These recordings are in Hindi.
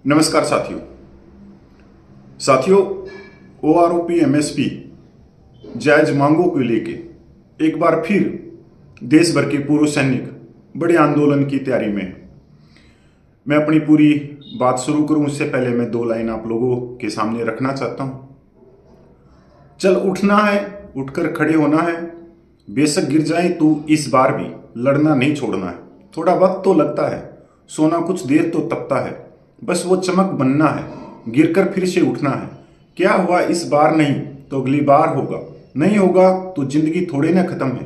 नमस्कार साथियों। साथियों, ओआरओपी एमएसपी जायज मांगों को लेके एक बार फिर देश भर के पूर्व सैनिक बड़े आंदोलन की तैयारी में हैं। मैं अपनी पूरी बात शुरू करूं उससे पहले मैं दो लाइन आप लोगों के सामने रखना चाहता हूं। चल उठना है, उठकर खड़े होना है। बेशक गिर जाए तो इस बार भी लड़ना नहीं छोड़ना है। थोड़ा वक्त तो लगता है, सोना कुछ देर तो तपता है, बस वो चमक बनना है। गिरकर फिर से उठना है। क्या हुआ इस बार नहीं तो अगली बार होगा, नहीं होगा तो जिंदगी थोड़े ना खत्म है।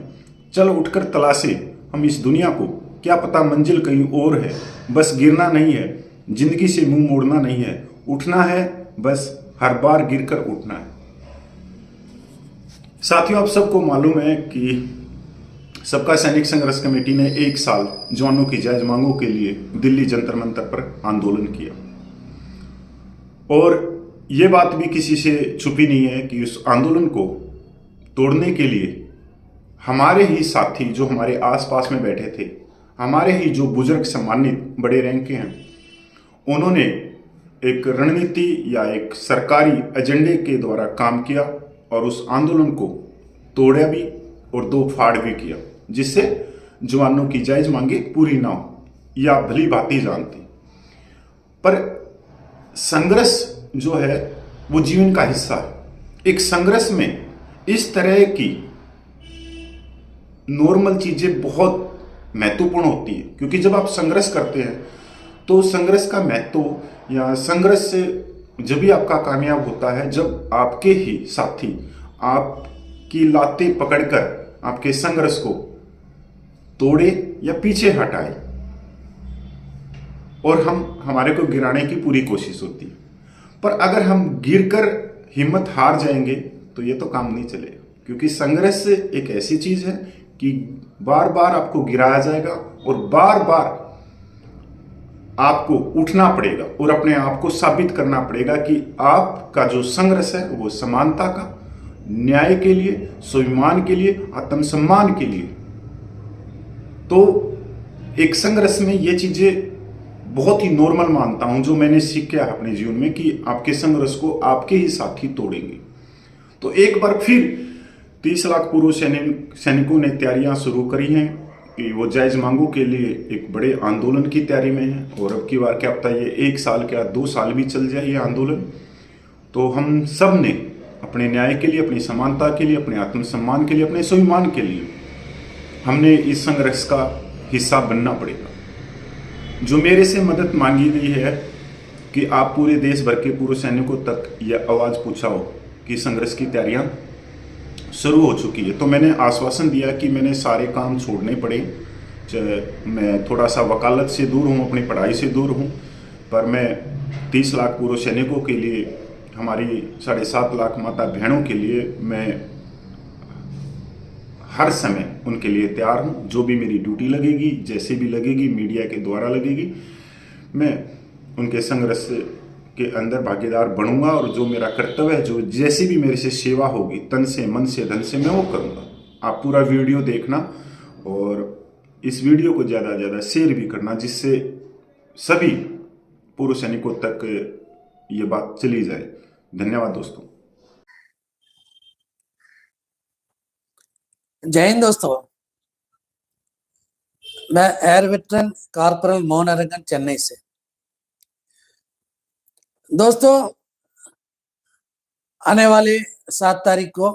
चल उठकर तलाशे हम इस दुनिया को, क्या पता मंजिल कहीं और है। बस गिरना नहीं है, जिंदगी से मुंह मोड़ना नहीं है, उठना है, बस हर बार गिरकर उठना है। साथियों, आप सबको मालूम है कि सबका सैनिक संघर्ष कमेटी ने एक साल जवानों की जायज मांगों के लिए दिल्ली जंतर मंतर पर आंदोलन किया। और ये बात भी किसी से छुपी नहीं है कि उस आंदोलन को तोड़ने के लिए हमारे ही साथी जो हमारे आसपास में बैठे थे, हमारे ही जो बुजुर्ग सम्मानित बड़े रैंक के हैं, उन्होंने एक रणनीति या एक सरकारी एजेंडे के द्वारा काम किया और उस आंदोलन को तोड़ा भी और दो फाड़ भी किया, जिससे जवानों की जायज मांगे पूरी ना हो। यह आप भली भांति जानते। पर संघर्ष जो है वो जीवन का हिस्सा है। एक संघर्ष में इस तरह की नॉर्मल चीजें बहुत महत्वपूर्ण होती है, क्योंकि जब आप संघर्ष करते हैं तो संघर्ष का महत्व या संघर्ष से जब भी आपका कामयाब होता है जब आपके ही साथी आपकी लातें पकड़कर आपके संघर्ष को तोड़े या पीछे हटाए और हम हमारे को गिराने की पूरी कोशिश होती है। पर अगर हम गिरकर हिम्मत हार जाएंगे तो ये तो काम नहीं चलेगा, क्योंकि संघर्ष एक ऐसी चीज है कि बार बार आपको गिराया जाएगा और बार बार आपको उठना पड़ेगा और अपने आप को साबित करना पड़ेगा कि आपका जो संघर्ष है वो समानता का, न्याय के लिए, स्वाभिमान के लिए, आत्मसम्मान के लिए। तो एक संघर्ष में ये चीजें बहुत ही नॉर्मल मानता हूं, जो मैंने सीखा है अपने जीवन में, कि आपके संघर्ष को आपके ही साथी तोड़ेंगे। तो एक बार फिर 30 लाख पूर्व सैनिकों ने तैयारियां शुरू करी हैं कि वो जायज मांगों के लिए एक बड़े आंदोलन की तैयारी में है। और अब की बार क्या पता ये 1 साल क्या 2 साल भी चल जाए ये आंदोलन। तो हम सब ने अपने न्याय के लिए, अपनी समानता के लिए, अपने आत्मसम्मान के लिए, अपने स्वाभिमान के लिए हमने इस संघर्ष का हिस्सा बनना पड़ेगा। जो मेरे से मदद मांगी गई है कि आप पूरे देश भर के पूर्व सैनिकों तक यह आवाज पहुंचाओ कि संघर्ष की तैयारियां शुरू हो चुकी है। तो मैंने आश्वासन दिया कि मैंने सारे काम छोड़ने पड़े, मैं थोड़ा सा वकालत से दूर हूँ, अपनी पढ़ाई से दूर हूँ, पर मैं 30 लाख पूर्व सैनिकों के लिए, हमारी 7.5 लाख माता बहनों के लिए मैं हर समय उनके लिए तैयार हूँ। जो भी मेरी ड्यूटी लगेगी, जैसे भी लगेगी, मीडिया के द्वारा लगेगी, मैं उनके संघर्ष के अंदर भागीदार बनूंगा और जो मेरा कर्तव्य है, जो जैसी भी मेरे से सेवा होगी, तन से, मन से, धन से, मैं वो करूंगा। आप पूरा वीडियो देखना और इस वीडियो को ज़्यादा से ज़्यादा शेयर भी करना, जिससे सभी पूर्व सैनिकों तक ये बात चली जाए। धन्यवाद दोस्तों। जय हिंद दोस्तों। मैं air veteran corporal Mohan Arangan Chennai से। दोस्तों, आने वाले 7 तारीख को,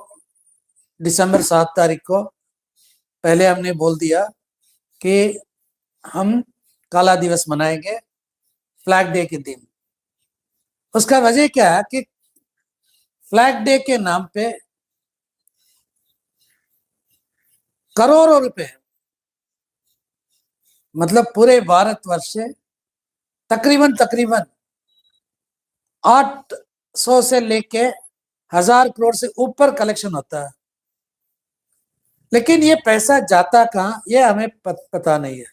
दिसंबर 7 तारीख को, पहले हमने बोल दिया कि हम काला दिवस मनाएंगे फ्लैग डे के दिन। उसका वजह क्या है कि फ्लैग डे के नाम पे करोड़ों रुपए, मतलब पूरे भारतवर्ष से तकरीबन 800 से लेके 1000 करोड़ से ऊपर कलेक्शन होता है। लेकिन ये पैसा जाता कहाँ, ये हमें पता नहीं है।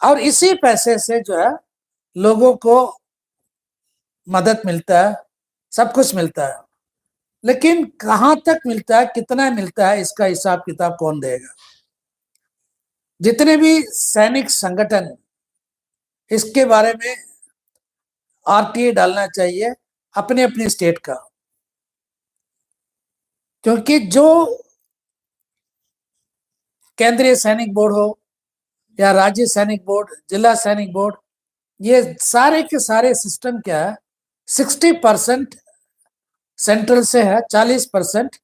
और इसी पैसे से जो है लोगों को मदद मिलता है, सब कुछ मिलता है, लेकिन कहां तक मिलता है, कितना मिलता है, इसका हिसाब किताब कौन देगा। जितने भी सैनिक संगठन इसके बारे में आरटीए डालना चाहिए अपने अपने स्टेट का, क्योंकि जो केंद्रीय सैनिक बोर्ड हो या राज्य सैनिक बोर्ड, जिला सैनिक बोर्ड, ये सारे के सारे सिस्टम क्या है, 60% सेंट्रल से है, 40%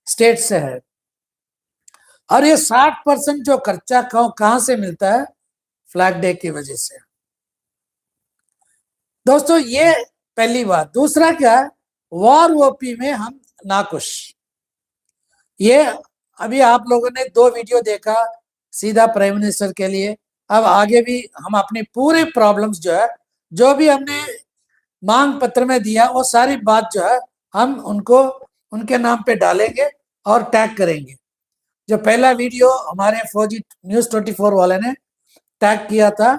स्टेट से है, और ये 60% जो खर्चा कहां से मिलता है, फ्लैग डे की वजह से। दोस्तों ये पहली बात। दूसरा क्या है, वॉर ओपी में हम नाखुश। ये अभी आप लोगों ने 2 वीडियो देखा सीधा प्राइम मिनिस्टर के लिए। अब आगे भी हम अपनी पूरे प्रॉब्लम्स जो है, जो भी हमने मांग पत्र में दिया, वो सारी बात जो है हम उनको उनके नाम पे डालेंगे और टैग करेंगे। जो पहला वीडियो हमारे फौजी न्यूज़ 24 वाले ने टैग किया था,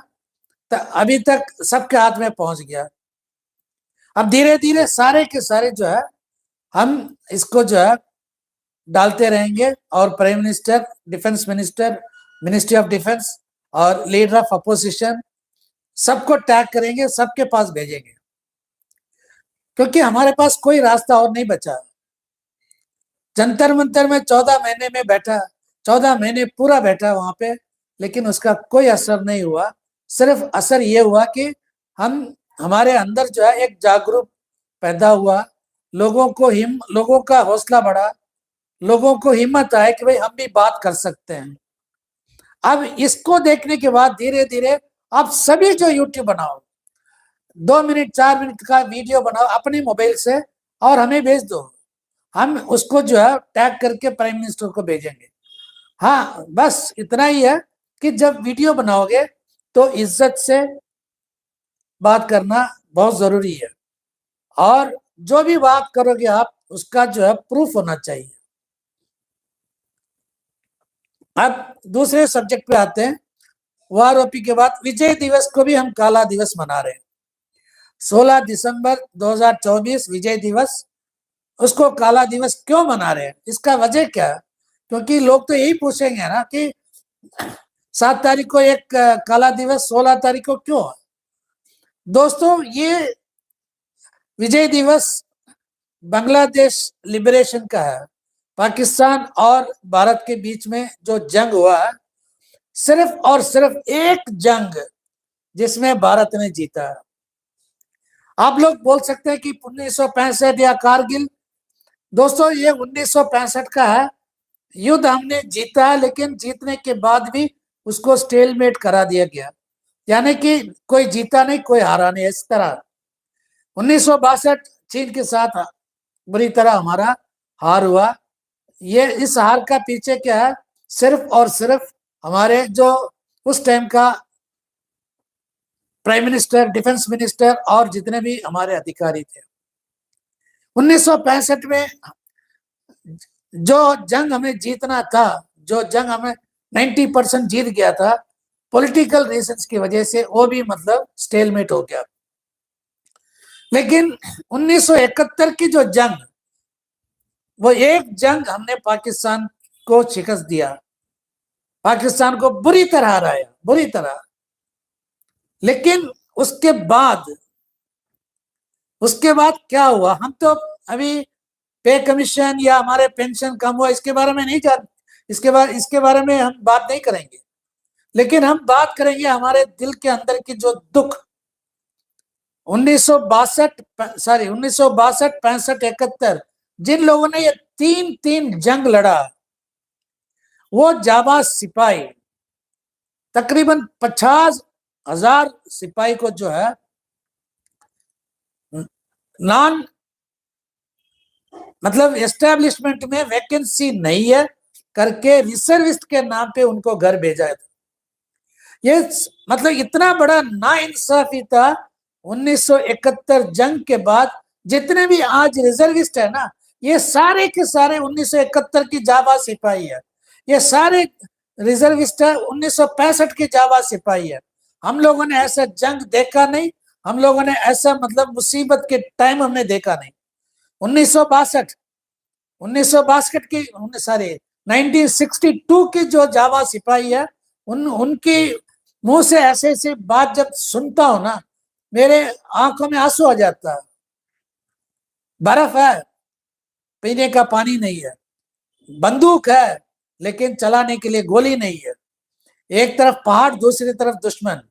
तो अभी तक सबके हाथ में पहुंच गया। अब धीरे धीरे सारे के सारे जो है हम इसको जो है डालते रहेंगे, और prime minister, defence minister, ministry of defence और लीडर ऑफ अपोजिशन सबको टैग करेंगे, सबके पास भेजेंगे, क्योंकि हमारे पास कोई रास्ता और नहीं बचा। जंतर मंतर में 14 महीने में बैठा, 14 महीने पूरा बैठा वहां पे, लेकिन उसका कोई असर नहीं हुआ। सिर्फ असर ये हुआ कि हमारे अंदर जो है एक जागरूक पैदा हुआ, लोगों का हौसला बढ़ा, लोगों को हिम्मत आए कि भाई हम भी बात कर सकते हैं। अब इसको देखने के बाद धीरे धीरे आप सभी जो यूट्यूब बनाओ, 2 मिनट 4 मिनट का वीडियो बनाओ अपने मोबाइल से और हमें भेज दो, हम उसको जो है टैग करके प्राइम मिनिस्टर को भेजेंगे। हाँ, बस इतना ही है कि जब वीडियो बनाओगे तो इज्जत से बात करना बहुत जरूरी है, और जो भी बात करोगे आप उसका जो है प्रूफ होना चाहिए। अब दूसरे सब्जेक्ट पे आते हैं। वार ओपी के बाद विजय दिवस को भी हम काला दिवस मना रहे हैं। 16 दिसंबर 2024 विजय दिवस, उसको काला दिवस क्यों मना रहे हैं, इसका वजह क्या है? क्योंकि लोग तो यही पूछेंगे ना कि 7 तारीख को एक काला दिवस, 16 तारीख को क्यों? दोस्तों ये विजय दिवस बांग्लादेश लिबरेशन का है। पाकिस्तान और भारत के बीच में जो जंग हुआ है, सिर्फ और सिर्फ एक जंग जिसमें भारत ने जीता है। आप लोग बोल सकते हैं कि 1965 या कारगिल, दोस्तों ये 1965 का है युद्ध, हमने जीता है, लेकिन जीतने के बाद भी उसको स्टेलमेट करा दिया गया, यानी कि कोई जीता नहीं कोई हारा नहीं। इस तरह 1962 चीन के साथ बुरी तरह हमारा हार हुआ। ये इस हार का पीछे क्या है, सिर्फ और सिर्फ हमारे जो उस टाइम का प्राइम मिनिस्टर, डिफेंस मिनिस्टर और जितने भी हमारे अधिकारी थे। 1965 में जो जंग हमें जीतना था, जो जंग हमें 90% जीत गया था, पॉलिटिकल रीजंस की वजह से वो भी मतलब स्टेलमेट हो गया। लेकिन 1971 की जो जंग, वो एक जंग हमने पाकिस्तान को शिकस्त दिया, पाकिस्तान को बुरी तरह हराया, बुरी तरह। लेकिन उसके बाद क्या हुआ, हम तो अभी पे कमीशन या हमारे पेंशन कम हुआ इसके बारे में नहीं जान, इसके बारे में हम बात नहीं करेंगे, लेकिन हम बात करेंगे हमारे दिल के अंदर की जो दुख 1962, 65, 71 जिन लोगों ने ये 3 जंग लड़ा, वो जाबाज सिपाही, तकरीबन 50,000 सिपाही को जो है नॉन मतलब एस्टेब्लिशमेंट में वैकेंसी नहीं है करके रिजर्विस्ट के नाम पे उनको घर भेजा था। ये मतलब इतना बड़ा नाइंसाफी था। 1971 जंग के बाद जितने भी आज रिजर्विस्ट है ना, ये सारे के सारे 1971 की जाबाज सिपाही है। ये सारे रिजर्विस्ट है 1965 की जाबाज सिपाही है। हम लोगों ने ऐसा जंग देखा नहीं, हम लोगों ने ऐसा मतलब मुसीबत के टाइम हमने देखा नहीं। 1962 की 1962 की जो जाबाज सिपाही है, उनकी मुंह से ऐसे ऐसे बात जब सुनता हूं ना, मेरे आंखों में आंसू आ जाता है। बर्फ है, पीने का पानी नहीं है, बंदूक है लेकिन चलाने के लिए गोली नहीं है, एक तरफ पहाड़ दूसरी तरफ दुश्मन,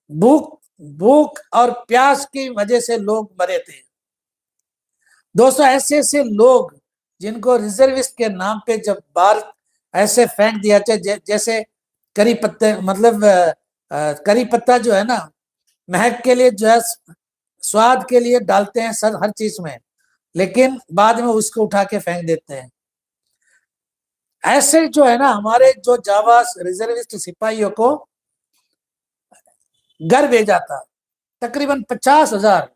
भूख भूख और प्यास की वजह से लोग मरे थे। दोस्तों, ऐसे ऐसे लोग जिनको रिजर्विस्ट के नाम पे जब बाहर ऐसे फेंक दिया जाए, जैसे करी पत्ते, मतलब करी पत्ता जो है ना, महक के लिए जो है, स्वाद के लिए डालते हैं सर हर चीज में, लेकिन बाद में उसको उठा के फेंक देते हैं। ऐसे जो है ना, हमारे जो जाबाज रिजर्विस्ट सिपाहियों को घर भेजा था, तकरीबन 50,000।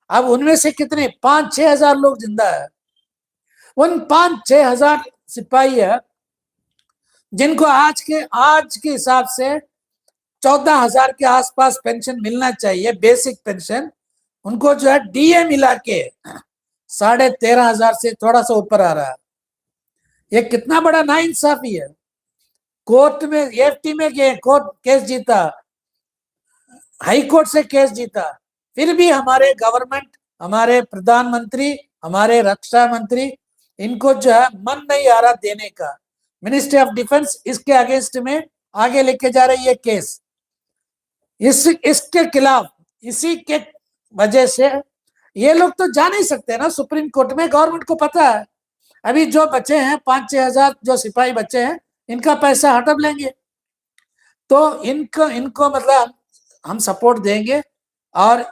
अब उनमें से कितने 5-6 हजार लोग जिंदा है। उन 5-6 हजार सिपाही है जिनको आज के हिसाब से 14,000 के आसपास पेंशन मिलना चाहिए, बेसिक पेंशन। उनको जो है डीए मिला के 13,500 से थोड़ा सा ऊपर आ रहा है। ये कितना बड़ा नाइंसाफी है। कोर्ट में, एफटी में गए, कोर्ट केस जीता, हाई कोर्ट से केस जीता, फिर भी हमारे गवर्नमेंट, हमारे प्रधानमंत्री, हमारे रक्षा मंत्री, इनको जो है मन नहीं आ रहा देने का। मिनिस्ट्री ऑफ डिफेंस इसके अगेंस्ट में आगे लेके जा रही है केस। इसके खिलाफ, इसी के वजह से ये लोग तो जा नहीं सकते ना सुप्रीम कोर्ट में। गवर्नमेंट को पता है अभी जो बचे हैं 5-6 हजार जो सिपाही बचे हैं, इनका पैसा हड़प लेंगे, तो इनको इनको मतलब हम सपोर्ट देंगे। और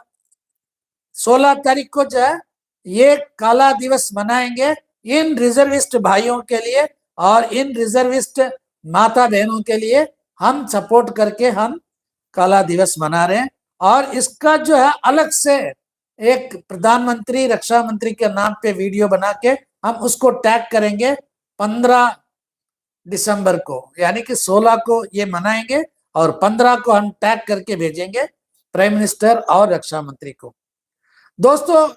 16 तारीख को जो है ये काला दिवस मनाएंगे इन रिजर्विस्ट भाइयों के लिए और इन रिजर्विस्ट माता बहनों के लिए। हम सपोर्ट करके हम काला दिवस मना रहे हैं। और इसका जो है अलग से एक प्रधानमंत्री, रक्षा मंत्री के नाम पे वीडियो बना के हम उसको टैग करेंगे 15 दिसंबर को, यानी कि 16 को ये मनाएंगे और 15 को हम टैग करके भेजेंगे प्राइम मिनिस्टर और रक्षा मंत्री को। दोस्तों,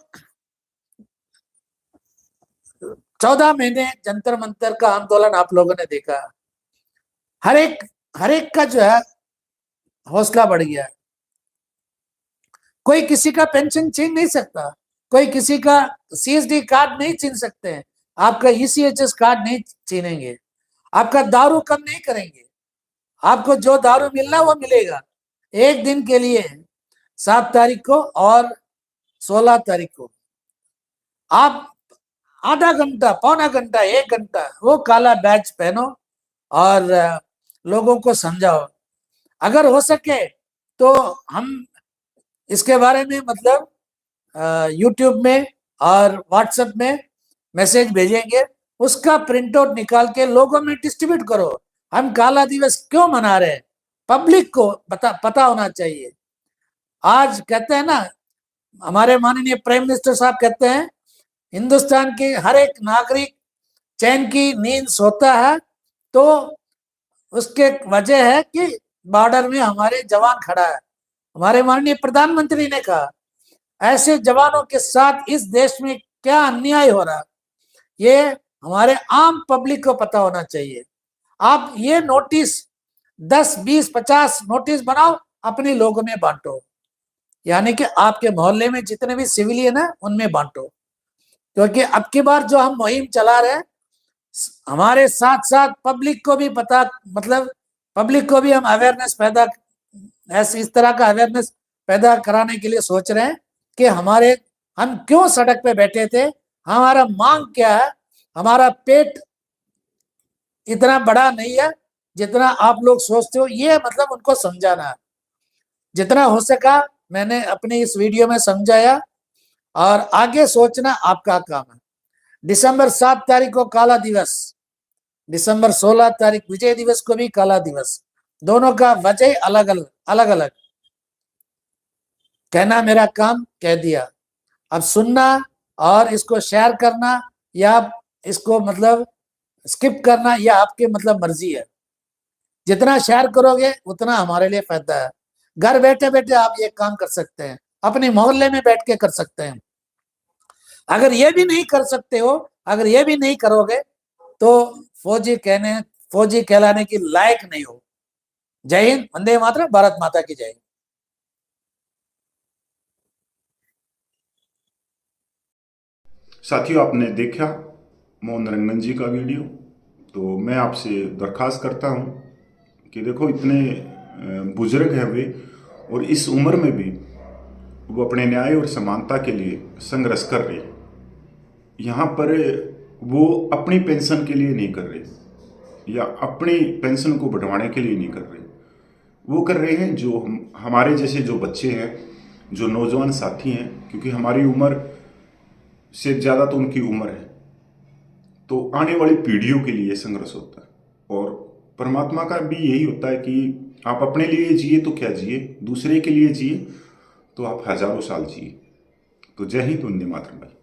14 महीने जंतर मंतर का आंदोलन आप लोगों ने देखा। हर एक का जो है हौसला बढ़ गया। कोई किसी का पेंशन छीन नहीं सकता, कोई किसी का सीएसडी कार्ड नहीं छीन सकते हैं, आपका ईसीएचएस कार्ड नहीं छीनेंगे, आपका दारू कम नहीं करेंगे, आपको जो दारू मिलना वो मिलेगा एक दिन के लिए, 7 तारीख को और 16 तारीख को। आप आधा घंटा, पौना घंटा, 1 घंटा वो काला बैच पहनो और लोगों को समझाओ। अगर हो सके तो हम इसके बारे में मतलब यूट्यूब में और व्हाट्सएप में मैसेज भेजेंगे, उसका प्रिंट आउट निकाल के लोगों में डिस्ट्रीब्यूट करो। हम काला दिवस क्यों मना रहे हैं, पब्लिक को पता होना चाहिए। आज कहते हैं ना, हमारे माननीय प्राइम मिनिस्टर साहब कहते हैं हिंदुस्तान के हर एक नागरिक चैन की नींद सोता है, तो उसके वजह है कि बॉर्डर में हमारे जवान खड़ा है। हमारे माननीय प्रधानमंत्री ने कहा ऐसे जवानों के साथ इस देश में क्या अन्याय हो रहा है, ये हमारे आम पब्लिक को पता होना चाहिए। आप ये नोटिस 10, 20, 50 नोटिस बनाओ, अपने लोगों में बांटो, यानी कि आपके मोहल्ले में जितने भी सिविलियन है उनमें बांटो। क्योंकि अब की बार जो हम मुहिम चला रहे हैं, हमारे साथ साथ पब्लिक को भी पता, मतलब पब्लिक को भी हम अवेयरनेस पैदा, ऐसे इस तरह का अवेयरनेस पैदा कराने के लिए सोच रहे हैं कि हम क्यों सड़क पे बैठे थे, हमारा मांग क्या है। हमारा पेट इतना बड़ा नहीं है जितना आप लोग सोचते हो, ये मतलब उनको समझाना है। जितना हो सका मैंने अपनी इस वीडियो में समझाया, और आगे सोचना आपका काम है। दिसंबर 7 तारीख को काला दिवस, दिसंबर 16 तारीख विजय दिवस को भी काला दिवस, दोनों का वजह अलग अलग। कहना मेरा काम, कह दिया। अब सुनना और इसको शेयर करना या इसको मतलब स्किप करना, यह आपके मतलब मर्जी है। जितना शेयर करोगे उतना हमारे लिए फायदा है। घर बैठे बैठे आप ये काम कर सकते हैं, अपने मोहल्ले में बैठ के कर सकते हैं। अगर ये भी नहीं कर सकते हो, अगर ये भी नहीं करोगे तो फौजी कहलाने की लायक नहीं हो। जय हिंद, वंदे मातरम, भारत माता की जय। साथियों, आपने देखा मोहन रंगन जी का वीडियो। तो मैं आपसे दरख्वास्त करता हूं कि देखो, इतने बुजुर्ग हैं वे, और इस उम्र में भी वो अपने न्याय और समानता के लिए संघर्ष कर रहे हैं। यहाँ पर वो अपनी पेंशन के लिए नहीं कर रहे या अपनी पेंशन को बढ़वाने के लिए नहीं कर रहे। वो कर रहे हैं जो हमारे जैसे जो बच्चे हैं, जो नौजवान साथी हैं, क्योंकि हमारी उम्र से ज़्यादा तो उनकी उम्र है, तो आने वाली पीढ़ियों के लिए संघर्ष होता है। और परमात्मा का भी यही होता है कि आप अपने लिए जिए तो क्या जिए, दूसरे के लिए जिए तो आप हजारों साल जिए। तो जय हिंद, वंदे मातरम भाई।